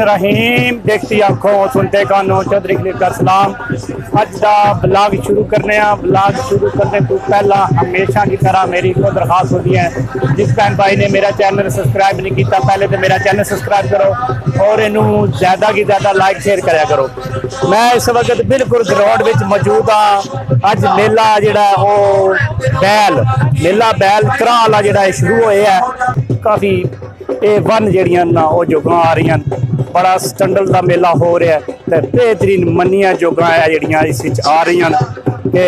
रहीम देखती आंखों सुनते कानों चौधरी खलील का सलाम। अज का ब्लॉग शुरू करने ब्लॉग शुरू करने तो पहला हमेशा की तरह मेरी को दरखास्त होती है, जिस भैन भाई ने मेरा चैनल सब्सक्राइब नहीं किया पहले तो मेरा चैनल सब्सक्राइब करो और इनू ज़्यादा की ज़्यादा लाइक शेयर कराया करो। मैं इस वक्त बिल्कुल ग्राउंड में मौजूद हाँ। अज मेला जोड़ा बैल मेला बैल घरा वाला जोड़ा शुरू होया है। काफ़ी ये वन जड़ियां ना वो जोगां आ रही बड़ा स्टैंडर्ड का मेला हो रहा है तो बेहतरीन मनिया जोगां है जड़ियां इस आ रही कि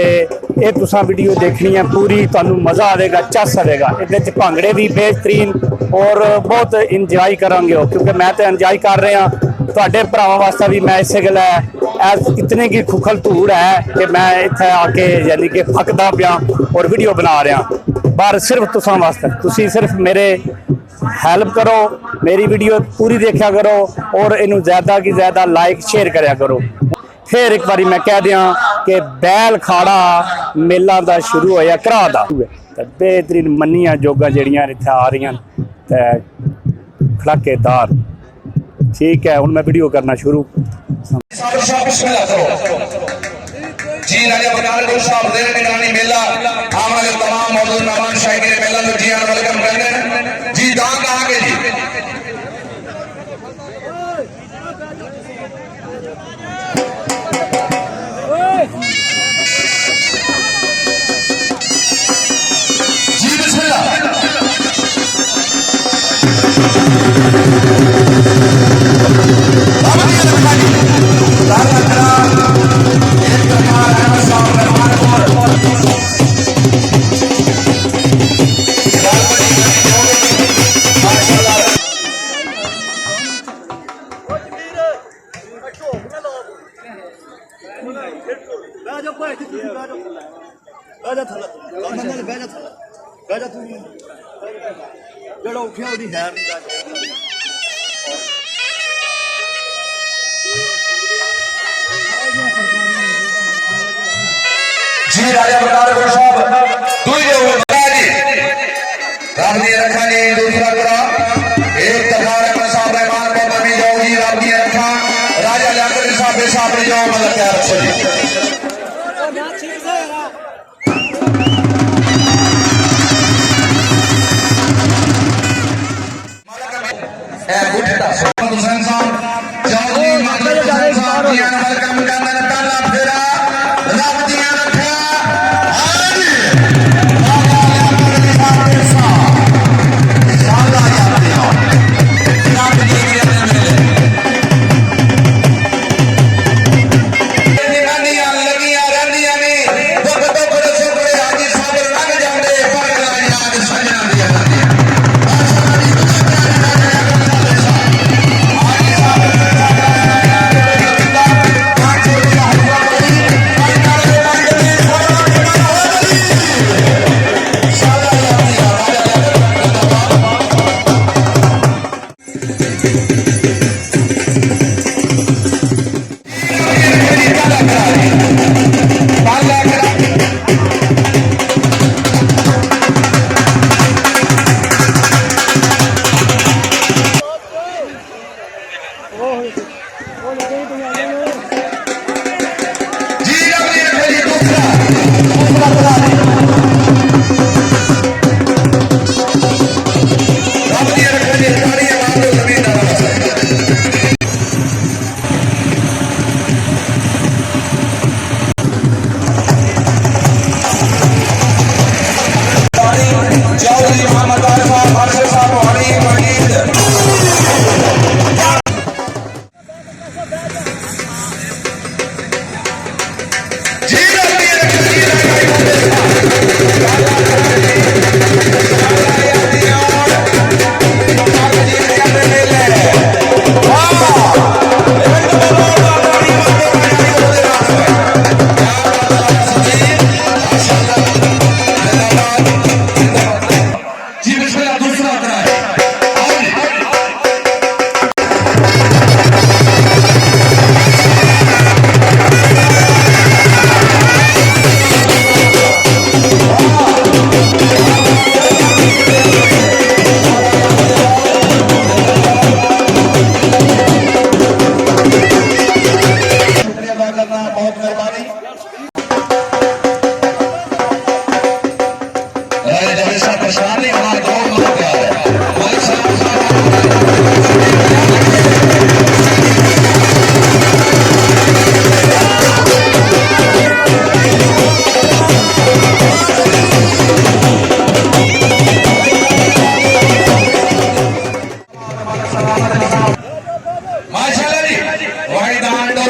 ये तुसा वीडियो देखनी है पूरी, तुहानू मज़ा आएगा, चस आएगा। ये भांगड़े भी बेहतरीन और बहुत इंजॉय करांगे हो, क्योंकि मैं तो इंजॉय कर रहा तुहाडे भरावां वास्ते भी। मैं इस गल इतनी की खुखल धूड़ है कि मैं इत्थे आके यानी कि फकदा पिया और वीडियो बना रहा पर सिर्फ तुसां वास्ते। तुसी सिर्फ मेरे हेल्प करो, मेरी वीडियो पूरी देखा करो और इनू ज़्यादा की ज़्यादा लाइक शेयर कराया करो। फिर एक बारी मैं कह दिया कि बैल खाड़ा मेला दा शुरू होया घरा दा ते बेहतरीन मनिया जोगा जड़ियां इत्थे आ रही ते खड़ाकेदार। ठीक है, हुण मैं वीडियो करना शुरू। जी राजा बकार को साहब दे निगरानी मेला आमले तमाम मौजूद मेहमान शायकीन मेला में जी आना वेलकम करते हैं जी। दान कहां के जी जी बिस्मिल्लाह। जी राजा बकार को साहब दूसरे जी राम जी रखा ने दूसरा करा एक तखार में साहब रहमान को बनी जाओ जी। राम जी रखा राजा लाकर साहब ने जाओ मतलब क्या रखो जी। गुठटा हुसैन साहब जाओ जी मतलब हुसैन साहब जी ने वेलकम करना ताला फेरा रब जी रखा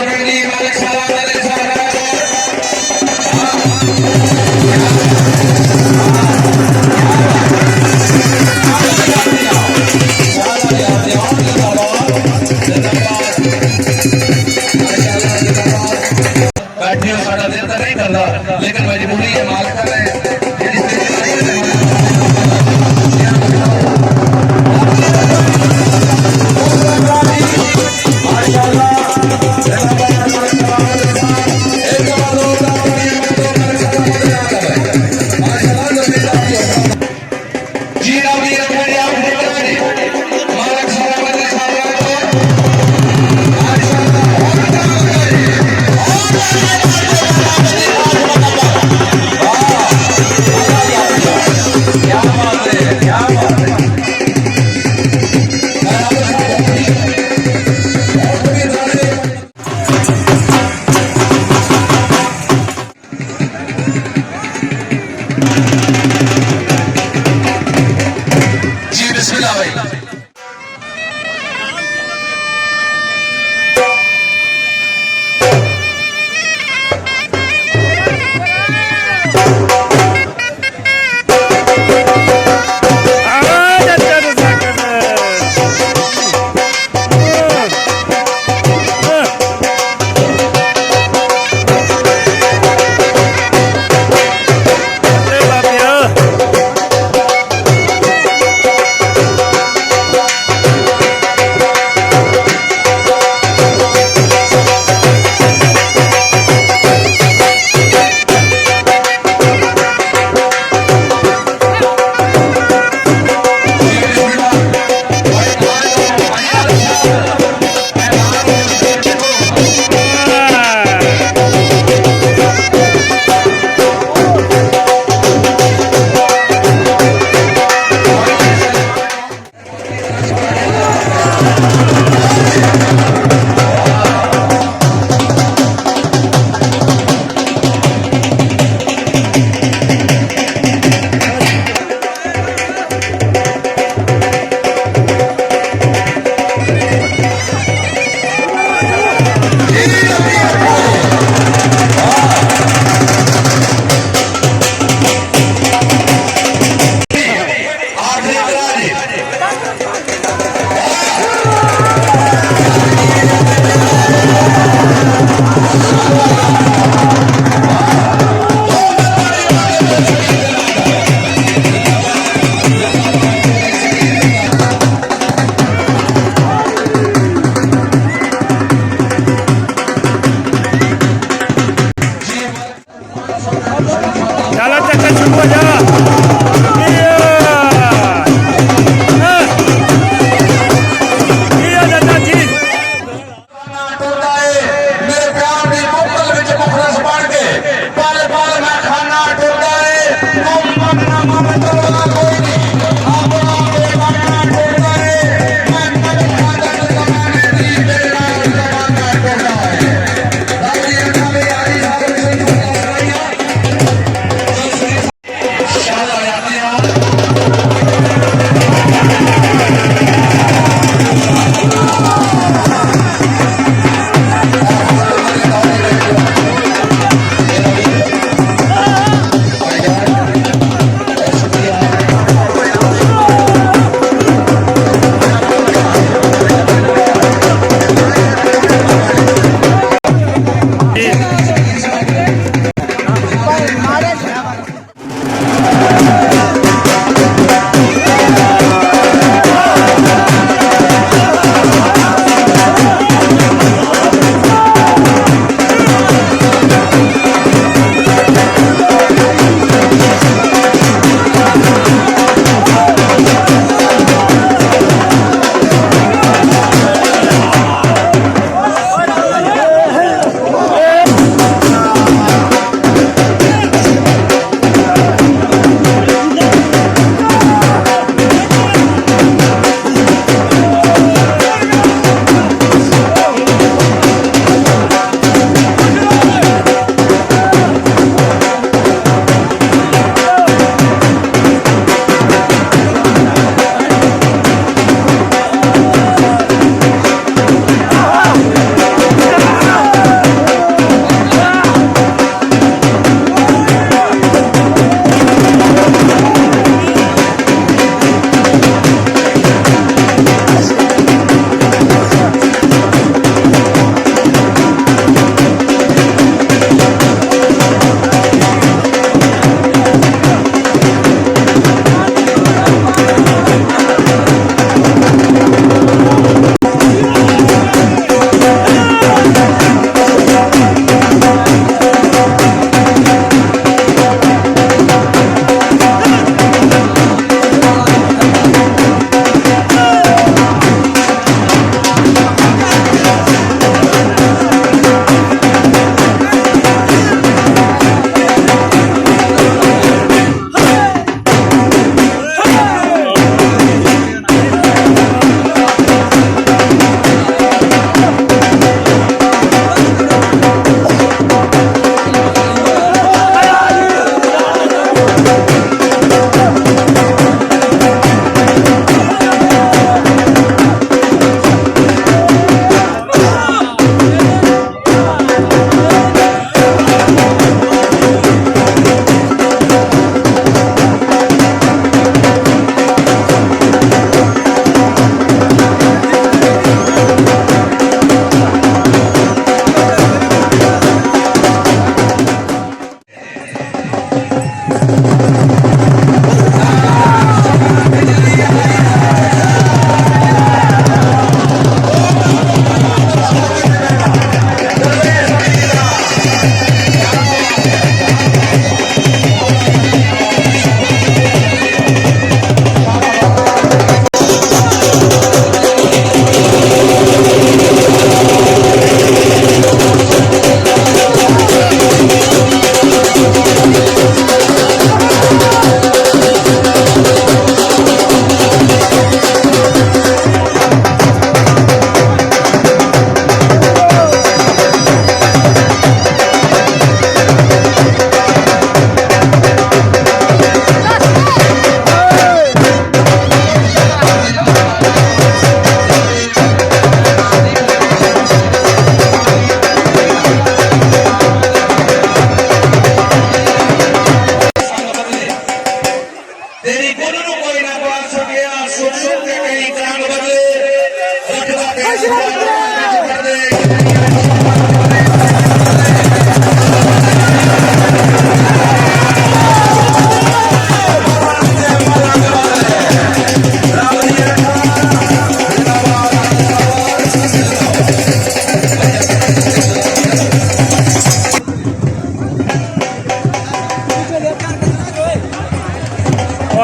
टूर्नामेंट की मालिक साहब बैठियो साडा दिल तो नहीं करता लेकिन मजबूरी है मालिक ने माशाल्लाह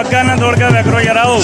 अग्गा ना दौड़ के वे करो यार आओ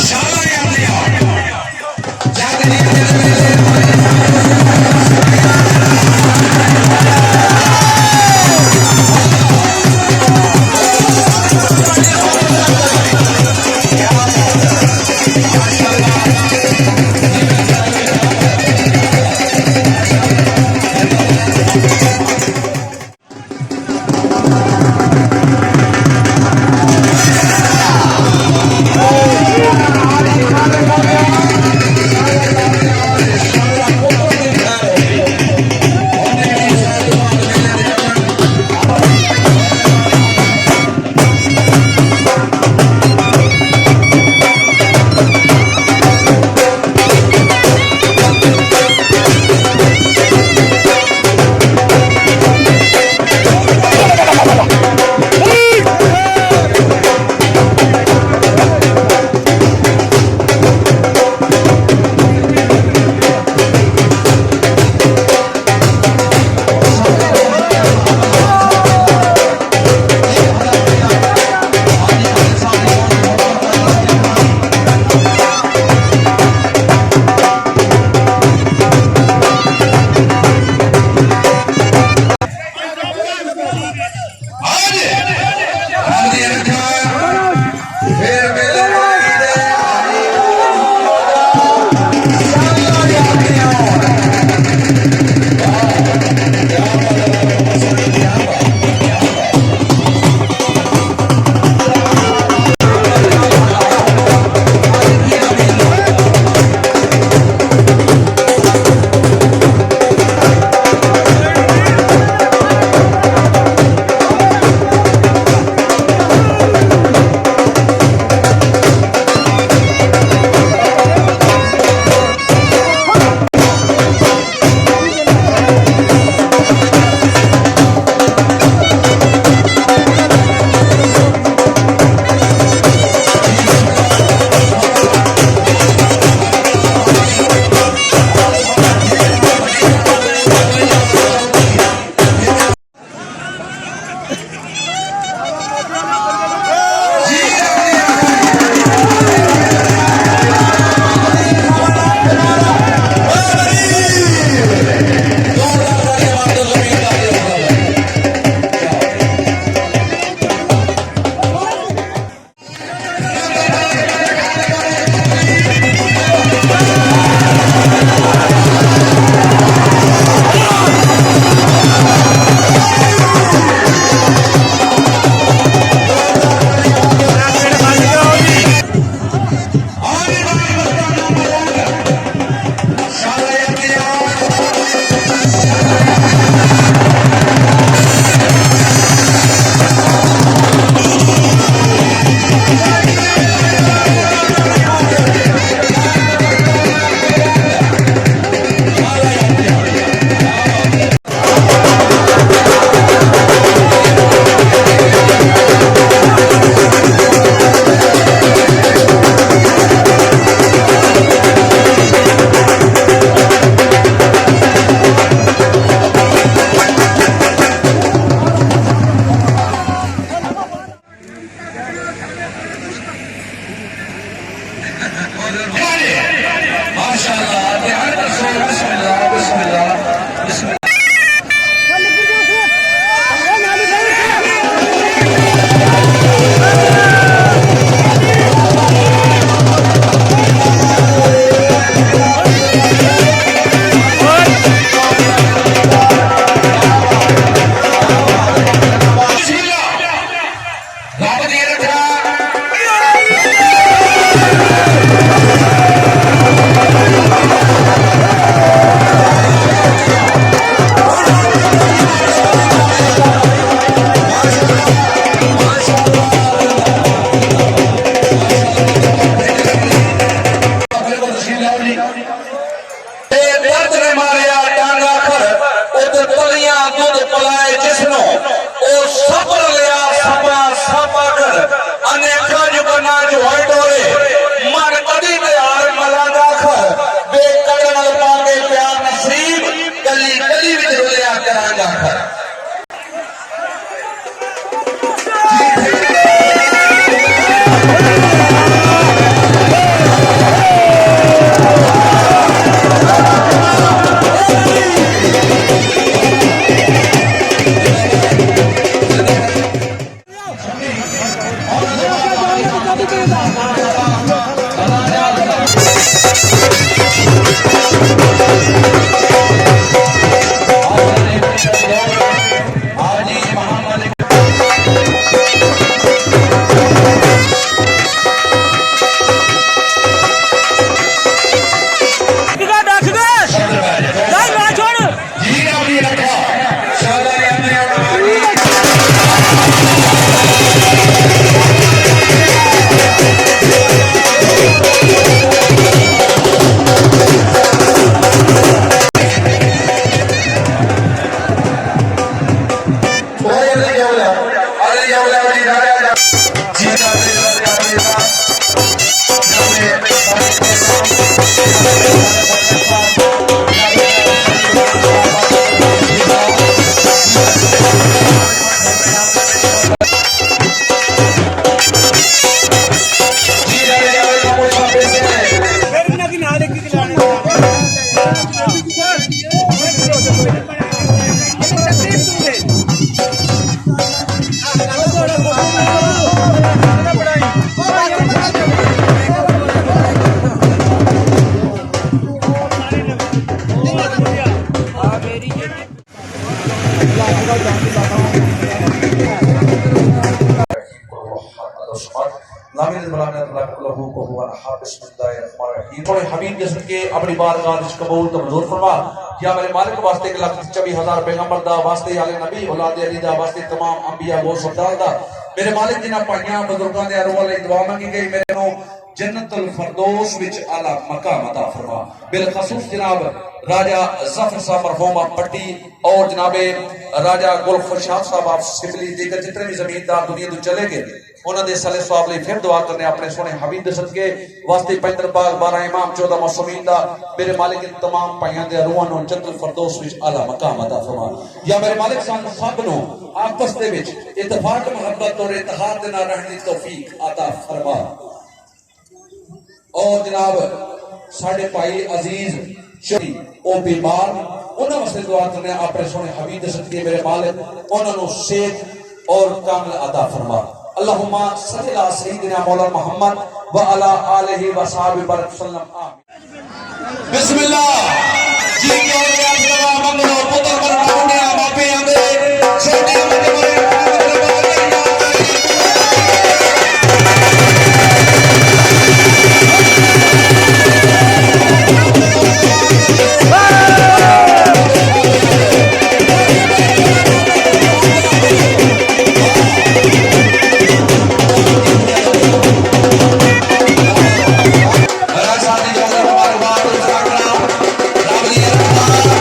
पलाए जिसनो ओ सबर लिया सपा सपा कर अनेका जुगना जो हटोरे मन कदी में यार मलादा खर बेकड़न पाके प्यार नसीब गली गली विच रुलिया करांगा खर हबीब जिस्म के अपनी बारगाह विच कबूल तो मंजूर फरमा या मेरे मालिक वास्ते 1,24,000 पैगंबर दा वास्ते आले नबी औलाद अली दा वास्ते तमाम अंबिया वो सरदार दा मेरे मालिक जिन्हां भाइयां बुजुर्गां दे अरवाह लई दुआ मंगी गई मेरे नो जन्नतुल फरदौस विच आला मकाम अता फरमा बिलखसूस जनाब राजा जफर साहब मरहूम पट्टी और जनाबे राजा गुल खुशाब साहब आप सिमली दीगर जितने भी जमींदार दुनिया तो चले गए उन्होंने सले सवाब लई फिर दुआ करने अपने सोने हबीब दे सदके वास्ते पैंतर बाग 12 इमाम 14 मौसूमीन दा मेरे मालिक इन तमाम भाइयां दे रूहां नु जन्नतुल फरदौस विच आला मकाम अता फरमा या मेरे मालिक सान सब नु आपस दे विच इत्तेफाक मोहब्बत और इत्तेहाद दे नाल रहने दी तौफीक अता फरमा और जनाब साडे भाई अजीज शरी ओ बीमार उन्हां वास्ते दुआ करने अपने सोने हबीब दे सदके मेरे मालिक उन्हां नु सेहत और कामिल अता फरमा अल्लाहुम्मा सल्ली अला सय्यिदिना मौलाना मुहम्मद व अला आलिहि व सहाबी बारिक वसल्लम आमीन बिस्मिल्लाह जी के और सवा मंगलो पुत्र बरनाउने बापे आंदे छोटे मंगलो Rabbi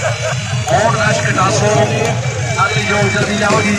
और रश के 10 अगली जो जल्दी जाओगी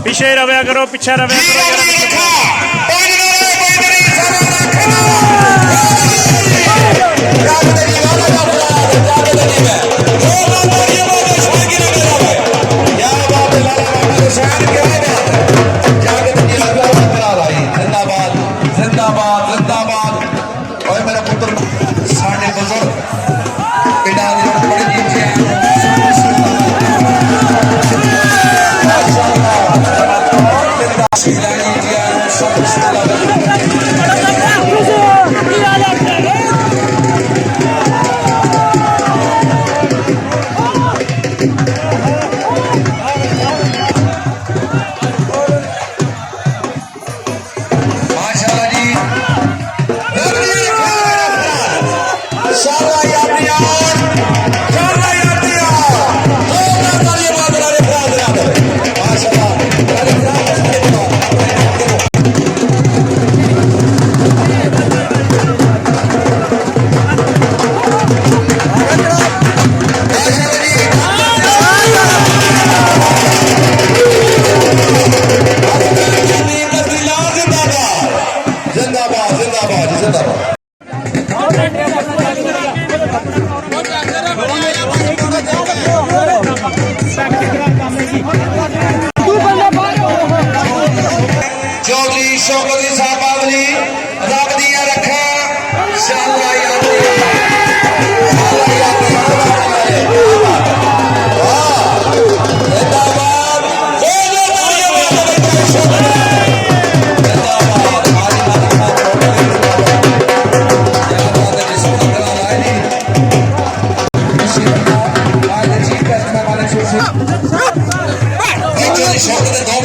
ਪਿੱਛੇ ਰਵਿਆ ਕਰੋ, ਪਿੱਛੇ ਰਵਿਆ चौधरी शौकत साहब बावली रब दिया रखा शौकत